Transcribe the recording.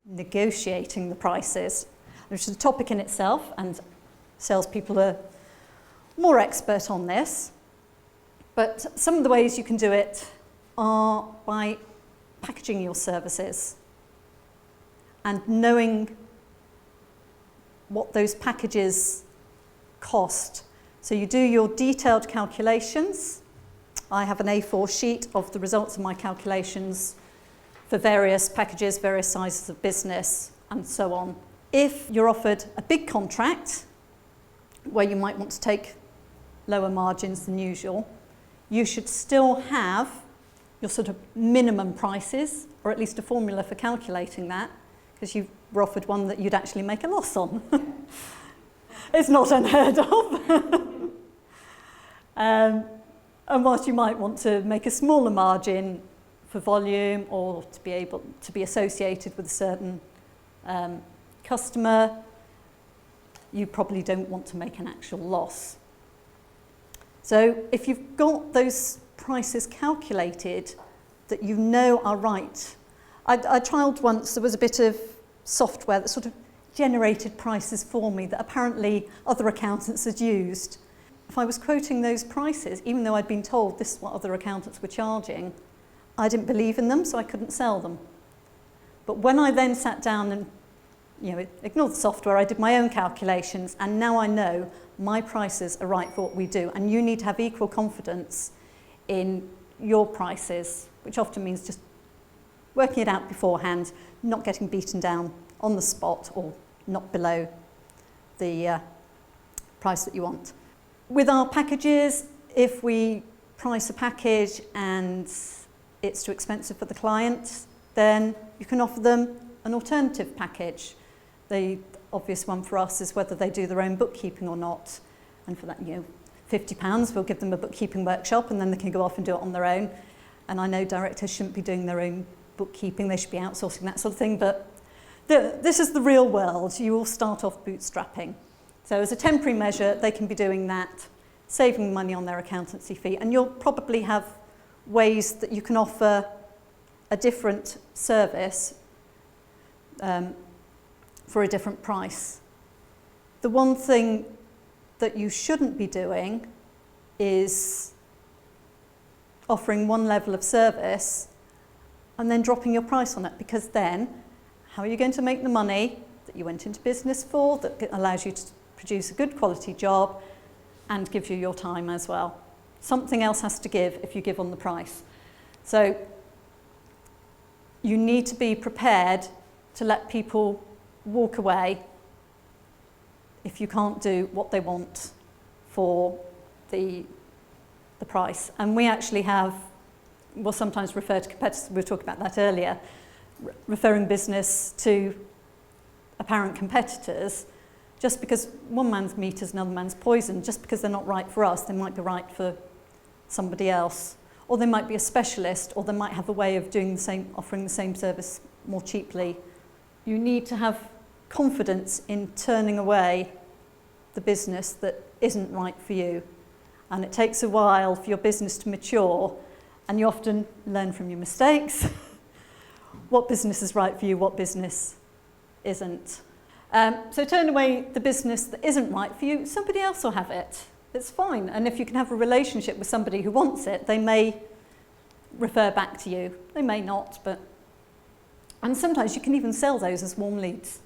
negotiating the prices, which is a topic in itself, and salespeople are more expert on this. But some of the ways you can do it are by packaging your services and knowing what those packages cost. So you do your detailed calculations. I have an A4 sheet of the results of my calculations for various packages, various sizes of business, and so on. If you're offered a big contract where you might want to take lower margins than usual, you should still have your sort of minimum prices, or at least a formula for calculating that, because you were offered one that you'd actually make a loss on. It's not unheard of. And whilst you might want to make a smaller margin for volume or to be able to be associated with a certain customer, you probably don't want to make an actual loss. So if you've got those prices calculated that you know are right, I trialled once, there was a bit of software that sort of generated prices for me that apparently other accountants had used. If I was quoting those prices, even though I'd been told this is what other accountants were charging, I didn't believe in them, so I couldn't sell them. But when I then sat down and ignored the software, I did my own calculations, and now I know my prices are right for what we do. And you need to have equal confidence in your prices, which often means just working it out beforehand, not getting beaten down on the spot or not below the price that you want. With our packages, if we price a package and it's too expensive for the client, then you can offer them an alternative package. The obvious one for us is whether they do their own bookkeeping or not. And for that, £50, we'll give them a bookkeeping workshop and then they can go off and do it on their own. And I know directors shouldn't be doing their own bookkeeping, they should be outsourcing that sort of thing, but this is the real world. You all start off bootstrapping. So as a temporary measure, they can be doing that, saving money on their accountancy fee, and you'll probably have ways that you can offer a different service for a different price. The one thing that you shouldn't be doing is offering one level of service and then dropping your price on it, because then how are you going to make the money that you went into business for, that allows you to produce a good quality job and gives you your time as well? Something else has to give if you give on the price. So you need to be prepared to let people walk away if you can't do what they want for the price. And we actually have, we'll sometimes refer to competitors, we were talking about that earlier, referring business to apparent competitors. Just because one man's meat is another man's poison, just because they're not right for us, they might be right for somebody else. Or they might be a specialist, or they might have a way of doing the same, offering the same service more cheaply. You need to have confidence in turning away the business that isn't right for you. And it takes a while for your business to mature, and you often learn from your mistakes. What business is right for you, what business isn't. So turn away the business that isn't right for you, somebody else will have it. It's fine. And if you can have a relationship with somebody who wants it, they may refer back to you. They may not, but... And sometimes you can even sell those as warm leads.